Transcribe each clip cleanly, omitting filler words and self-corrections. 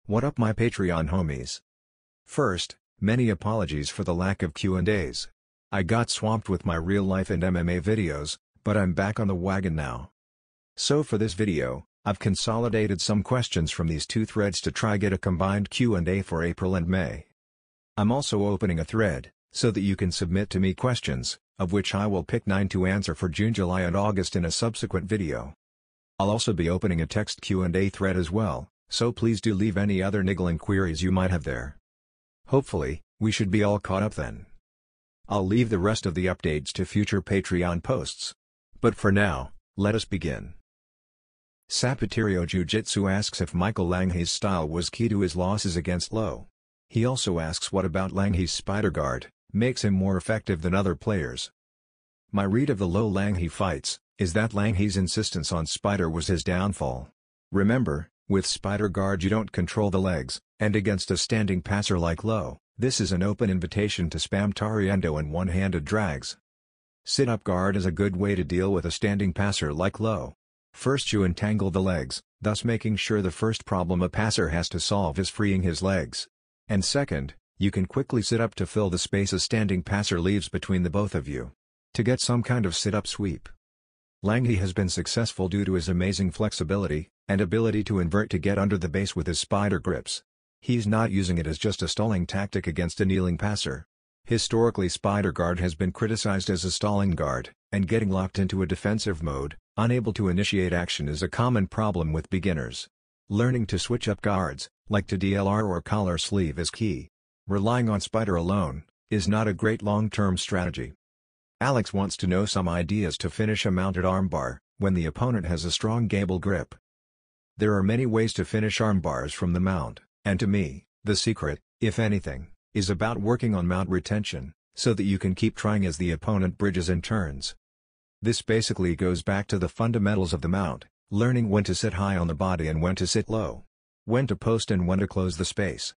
What up my Patreon homies? First, many apologies for the lack of Q&As. I got swamped with my real life and MMA videos, but I'm back on the wagon now. So for this video, I've consolidated some questions from these two threads to try get a combined Q&A for April and May. I'm also opening a thread, so that you can submit to me questions, of which I will pick 9 to answer for June, July and August in a subsequent video. I'll also be opening a text Q&A thread as well, so please do leave any other niggling queries you might have there. Hopefully, we should be all caught up then. I'll leave the rest of the updates to future Patreon posts. But for now, let us begin. Sapaterio Jiu-Jitsu asks if Michael Langhi's style was key to his losses against Lowe. He also asks what about Langhi's spider guard makes him more effective than other players. My read of the Lowe Langhi fights is that Langhi's insistence on spider was his downfall. Remember, with spider guard you don't control the legs, and against a standing passer like Lowe, this is an open invitation to spam Tariendo and one-handed drags. Sit-up guard is a good way to deal with a standing passer like Lowe. First you entangle the legs, thus making sure the first problem a passer has to solve is freeing his legs. And second, you can quickly sit up to fill the space a standing passer leaves between the both of you, to get some kind of sit-up sweep. Langhi has been successful due to his amazing flexibility and ability to invert to get under the base with his spider grips. He's not using it as just a stalling tactic against a kneeling passer. Historically, spider guard has been criticized as a stalling guard, and getting locked into a defensive mode, unable to initiate action is a common problem with beginners. Learning to switch up guards, like to DLR or collar sleeve is key. Relying on spider alone is not a great long-term strategy. Alex wants to know some ideas to finish a mounted armbar when the opponent has a strong gable grip. There are many ways to finish armbars from the mount, and to me, the secret, if anything, is about working on mount retention, so that you can keep trying as the opponent bridges and turns. This basically goes back to the fundamentals of the mount, learning when to sit high on the body and when to sit low, when to post and when to close the space.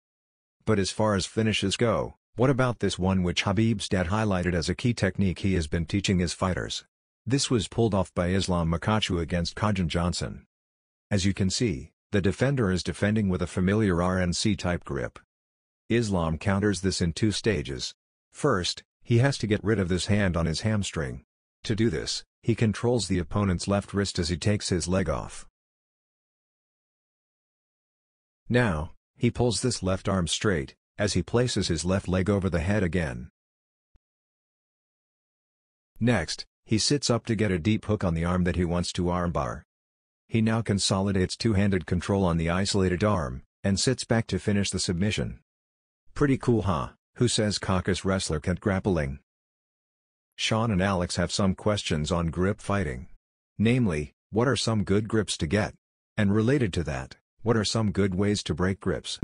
But as far as finishes go, what about this one which Habib's dad highlighted as a key technique he has been teaching his fighters? This was pulled off by Islam Makhachu against Kajan Johnson. As you can see, the defender is defending with a familiar RNC type grip. Islam counters this in 2 stages. First, he has to get rid of this hand on his hamstring. To do this, he controls the opponent's left wrist as he takes his leg off. Now, he pulls this left arm straight, as he places his left leg over the head again. Next, he sits up to get a deep hook on the arm that he wants to armbar. He now consolidates two-handed control on the isolated arm, and sits back to finish the submission. Pretty cool huh? Who says Caucus wrestler can't grappling? Sean and Alex have some questions on grip fighting. Namely, what are some good grips to get? And related to that, what are some good ways to break grips?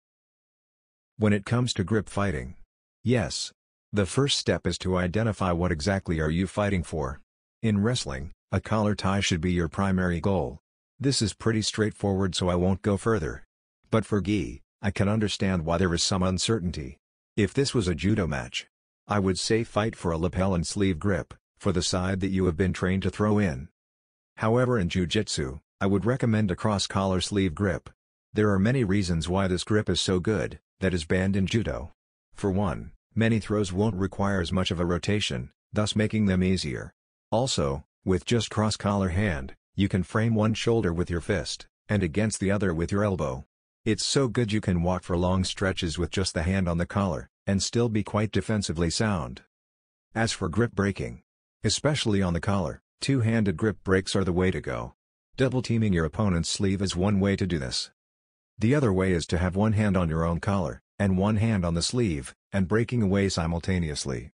When it comes to grip fighting, yes, the first step is to identify what exactly are you fighting for. In wrestling, a collar tie should be your primary goal. This is pretty straightforward, so I won't go further. But for gi, I can understand why there is some uncertainty. If this was a judo match, I would say fight for a lapel and sleeve grip, for the side that you have been trained to throw in. However, in jiu-jitsu, I would recommend a cross-collar sleeve grip. There are many reasons why this grip is so good, that is banned in judo. For one, many throws won't require as much of a rotation, thus making them easier. Also, with just cross-collar hand, you can frame one shoulder with your fist, and against the other with your elbow. It's so good you can walk for long stretches with just the hand on the collar, and still be quite defensively sound. As for grip breaking, especially on the collar, two-handed grip breaks are the way to go. Double-teaming your opponent's sleeve is one way to do this. The other way is to have one hand on your own collar, and one hand on the sleeve, and breaking away simultaneously.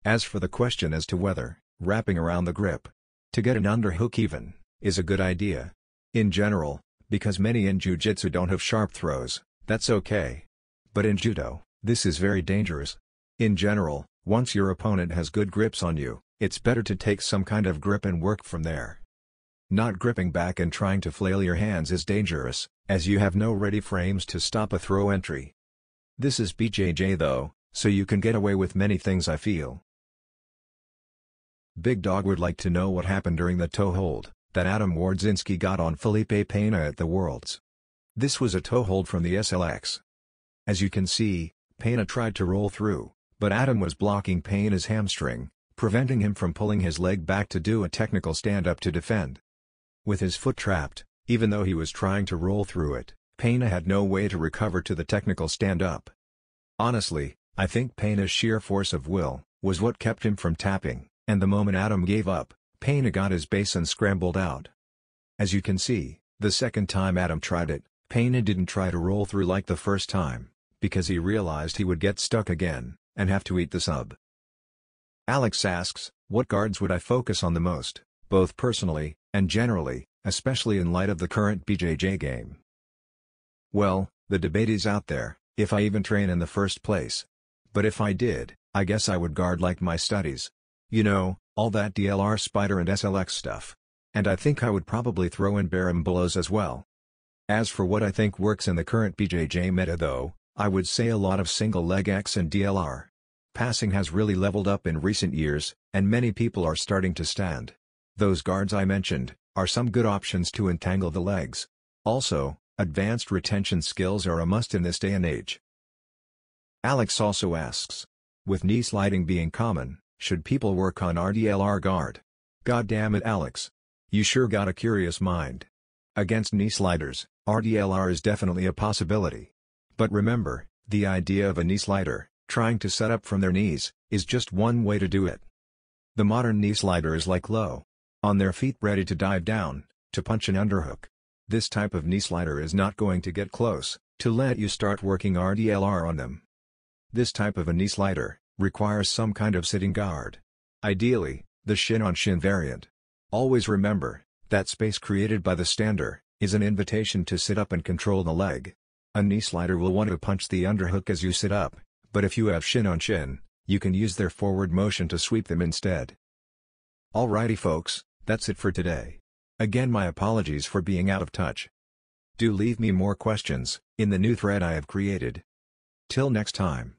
As for the question as to whether wrapping around the grip to get an underhook even is a good idea. In general, because many in jiu-jitsu don't have sharp throws, that's okay. But in judo, this is very dangerous. In general, once your opponent has good grips on you, it's better to take some kind of grip and work from there. Not gripping back and trying to flail your hands is dangerous, as you have no ready frames to stop a throw entry. This is BJJ though, so you can get away with many things I feel. Big Dog would like to know what happened during the toe hold that Adam Wardzinski got on Felipe Pena at the Worlds. This was a toe hold from the SLX. As you can see, Payne tried to roll through, but Adam was blocking Payne's hamstring, preventing him from pulling his leg back to do a technical stand-up to defend. With his foot trapped, even though he was trying to roll through it, Payne had no way to recover to the technical stand-up. Honestly, I think Payne's sheer force of will was what kept him from tapping, and the moment Adam gave up, Payne got his base and scrambled out. As you can see, the second time Adam tried it, Payne didn't try to roll through like the first time, because he realized he would get stuck again, and have to eat the sub. Alex asks, what guards would I focus on the most, both personally, and generally, especially in light of the current BJJ game? Well, the debate is out there, if I even train in the first place. But if I did, I guess I would guard like my studies. You know, all that DLR spider and SLX stuff. And I think I would probably throw in Barambolos as well. As for what I think works in the current BJJ meta though, I would say a lot of single leg X and DLR. Passing has really leveled up in recent years, and many people are starting to stand. Those guards I mentioned are some good options to entangle the legs. Also, advanced retention skills are a must in this day and age. Alex also asks, with knee sliding being common, should people work on RDLR guard? God damn it, Alex. You sure got a curious mind. Against knee sliders, RDLR is definitely a possibility. But remember, the idea of a knee slider, trying to set up from their knees, is just one way to do it. The modern knee slider is like low, on their feet ready to dive down, to punch an underhook. This type of knee slider is not going to get close, to let you start working RDLR on them. This type of a knee slider requires some kind of sitting guard. Ideally, the shin-on-shin variant. Always remember, that space created by the stander is an invitation to sit up and control the leg. A knee slider will want to punch the underhook as you sit up, but if you have shin-on-shin, you can use their forward motion to sweep them instead. Alrighty folks, that's it for today. Again, my apologies for being out of touch. Do leave me more questions in the new thread I have created. Till next time.